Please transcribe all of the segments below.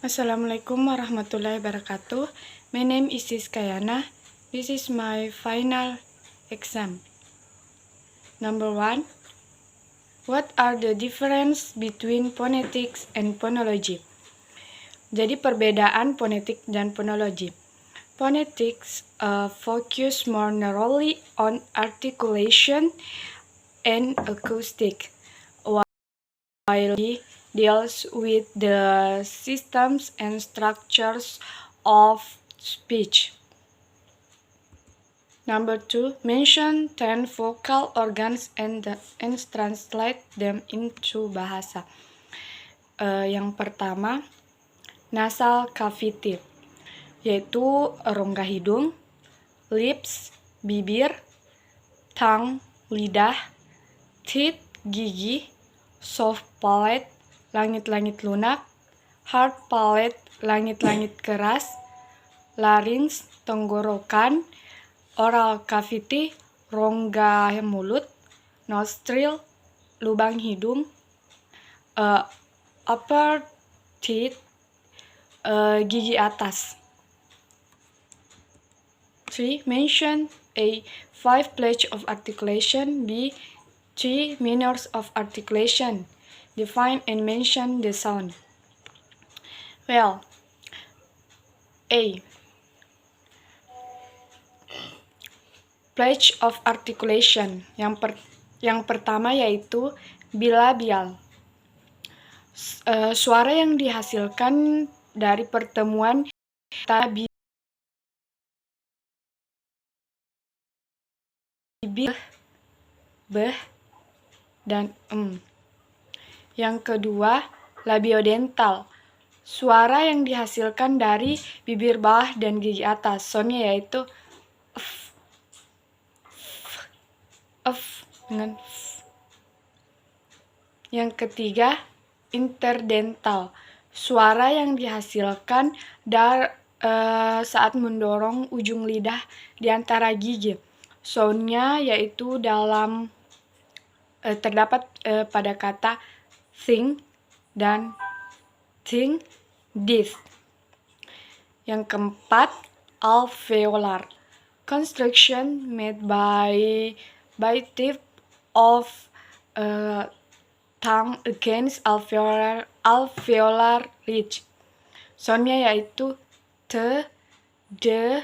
Assalamualaikum warahmatullahi wabarakatuh. My name is Siskayana. This is my final exam. Number 1. What are the difference between phonetics and phonology? Jadi perbedaan fonetik dan fonologi. Phonetics focus more narrowly on articulation and acoustic, while deals with the systems and structures of speech. Number 2, mention 10 vocal organs and translate them into bahasa. Yang pertama, nasal cavity, yaitu rongga hidung, lips, bibir, tongue, lidah, teeth, gigi, soft palate, langit-langit lunak, hard palate, langit-langit keras, larynx, tenggorokan, oral cavity, rongga mulut, nostril, lubang hidung, upper teeth, gigi atas. 3. Mention A. 5 pledge of articulation. B. 3 manners of articulation. Define and mention the sound. Well, A. Pledge of articulation. Yang pertama yaitu bilabial. Suara yang dihasilkan dari pertemuan antara bibir, beh, dan Yang kedua, labiodental. Suara yang dihasilkan dari bibir bawah dan gigi atas. Soundnya yaitu dengan Yang ketiga, interdental. Suara yang dihasilkan saat mendorong ujung lidah di antara gigi. Soundnya yaitu terdapat pada kata think dan think this. Yang keempat, alveolar. Construction made by tip of tongue against alveolar ridge. Soundnya yaitu t, d,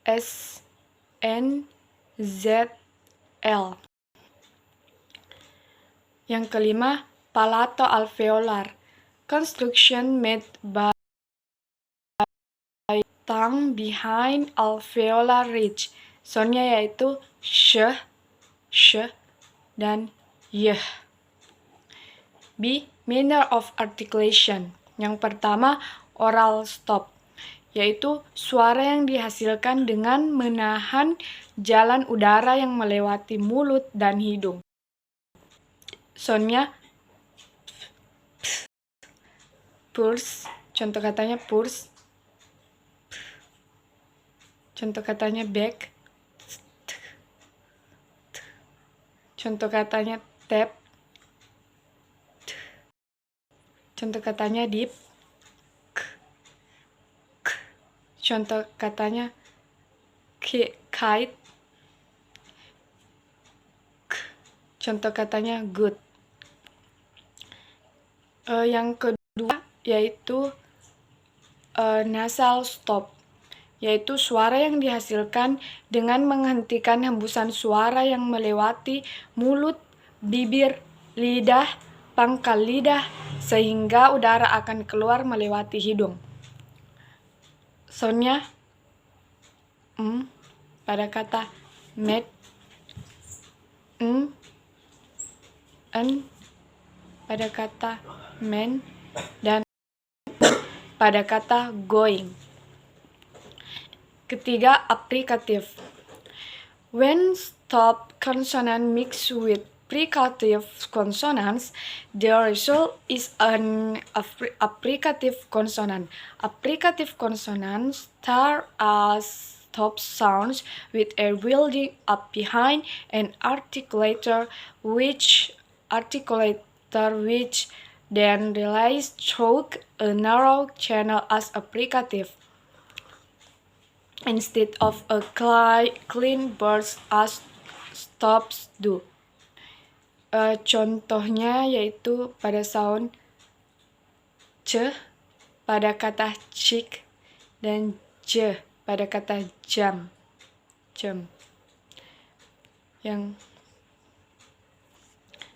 s, n, z, l. Yang kelima, palato alveolar. Construction made by tongue behind alveolar ridge. Soundnya yaitu sh, sh, dan y. B. Manner of articulation. Yang pertama, oral stop, yaitu suara yang dihasilkan dengan menahan jalan udara yang melewati mulut dan hidung. Soundnya purse, contoh katanya purse. Contoh katanya back. Contoh katanya tap. Contoh katanya deep. Contoh katanya kite. Contoh katanya good. Yang kedua yaitu nasal stop, yaitu suara yang dihasilkan dengan menghentikan hembusan suara yang melewati mulut, bibir, lidah, pangkal lidah, sehingga udara akan keluar melewati hidung. Soundnya pada kata met, pada kata men, dan pada kata going. Ketiga, applicative. When stop consonant mix with fricative consonants, the result is an applicative consonant. Applicative consonants start as stop sounds with a building up behind an articulator which then relays through a narrow channel as a fricative, instead of a clean burst as stops do. Contohnya yaitu pada sound c pada kata chick dan j pada kata jam. Yang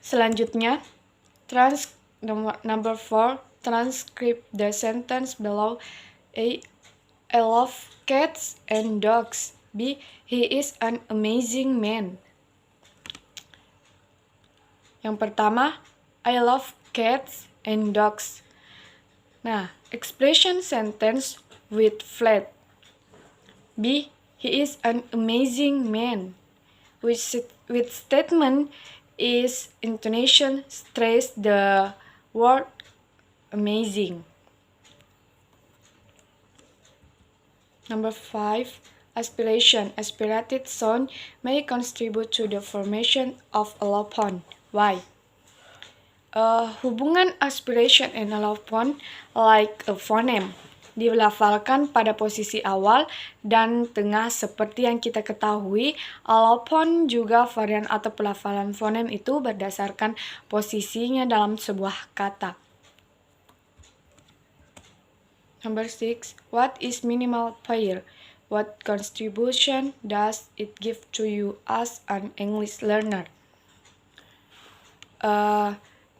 selanjutnya, number 4, transcribe the sentence below. A. I love cats and dogs. B. He is an amazing man. Yang pertama, I love cats and dogs. Nah, expression sentence with flat. B. He is an amazing man. With statement is intonation stress the word amazing. Number 5, aspiration. Aspirated sound may contribute to the formation of allophone. Why? Hubungan aspiration and allophone like a phoneme dilafalkan pada posisi awal dan tengah seperti yang kita ketahui. Allophone juga varian atau pelafalan fonem itu berdasarkan posisinya dalam sebuah kata. Number 6, what is minimal pair? What contribution does it give to you as an English learner?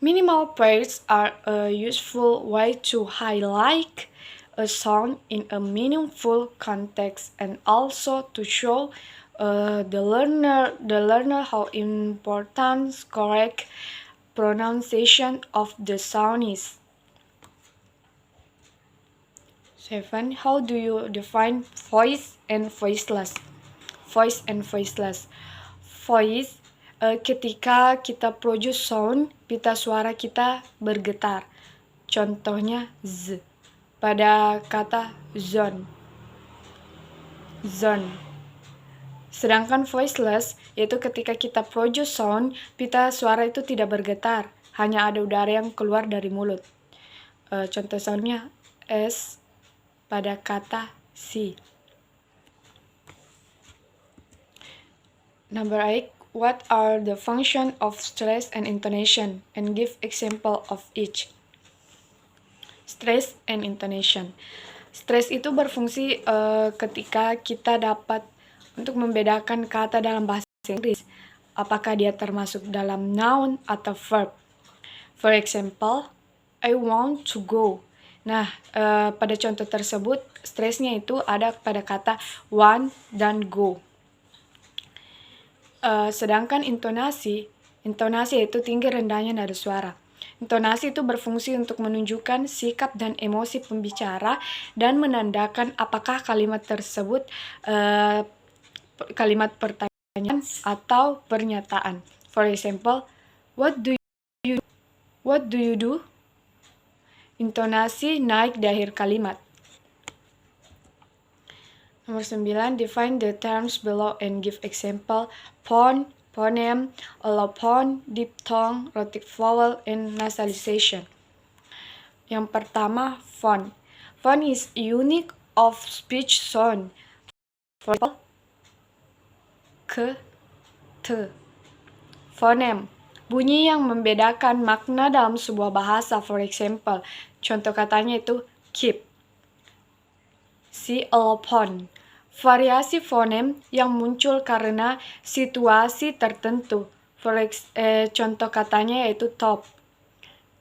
Minimal pairs are a useful way to highlight a sound in a meaningful context and also to show the learner how important correct pronunciation of the sound is. 7. How do you define voice and voiceless? Voice and voiceless. Voice, ketika kita produce sound, pita suara kita bergetar. Contohnya z pada kata zone. Sedangkan voiceless yaitu ketika kita produce sound, pita suara itu tidak bergetar, hanya ada udara yang keluar dari mulut. Contoh soundnya s pada kata si. Number 8, what are the function of stress and intonation, and give example of each. Stress and intonation. Stress itu berfungsi ketika kita dapat untuk membedakan kata dalam bahasa Inggris, apakah dia termasuk dalam noun atau verb. For example, I want to go. Nah, pada contoh tersebut, stresnya itu ada pada kata want dan go. Sedangkan intonasi itu tinggi rendahnya nada suara. Intonasi itu berfungsi untuk menunjukkan sikap dan emosi pembicara dan menandakan apakah kalimat tersebut kalimat pertanyaan atau pernyataan. For example, what do you do? Intonasi naik di akhir kalimat. Nomor 9, define the terms below and give example. Phoneme, allophone, diphthong, rhotic vowel, and nasalization. Yang pertama, phone. Phone is unique of speech sound. For example, k, t. Phoneme, bunyi yang membedakan makna dalam sebuah bahasa. For example, contoh katanya itu keep. Si allophone, variasi fonem yang muncul karena situasi tertentu. Contoh katanya yaitu top.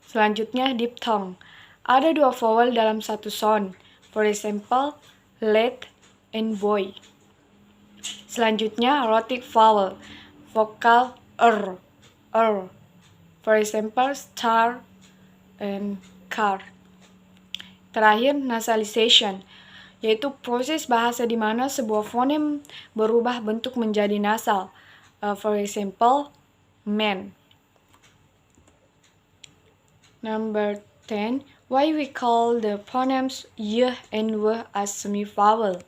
Selanjutnya diphthong, ada dua vowel dalam satu sound. For example, let and boy. Selanjutnya rhotic vowel, vokal r. For example, star and car. Terakhir, nasalization, yaitu proses bahasa di mana sebuah fonem berubah bentuk menjadi nasal. For example, man. Number 10, why we call the phonemes y and w as semivowel?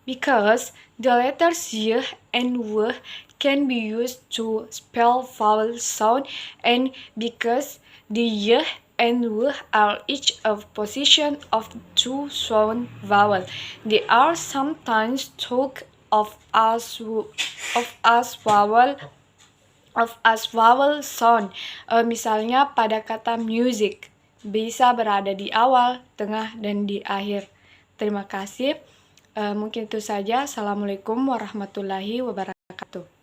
Because the letters y and w can be used to spell vowel sound, and because the y and w are each a position of two sound vowel. They are sometimes talked of as vowel sound. Misalnya pada kata music bisa berada di awal, tengah, dan di akhir. Terima kasih. Mungkin itu saja. Assalamualaikum warahmatullahi wabarakatuh.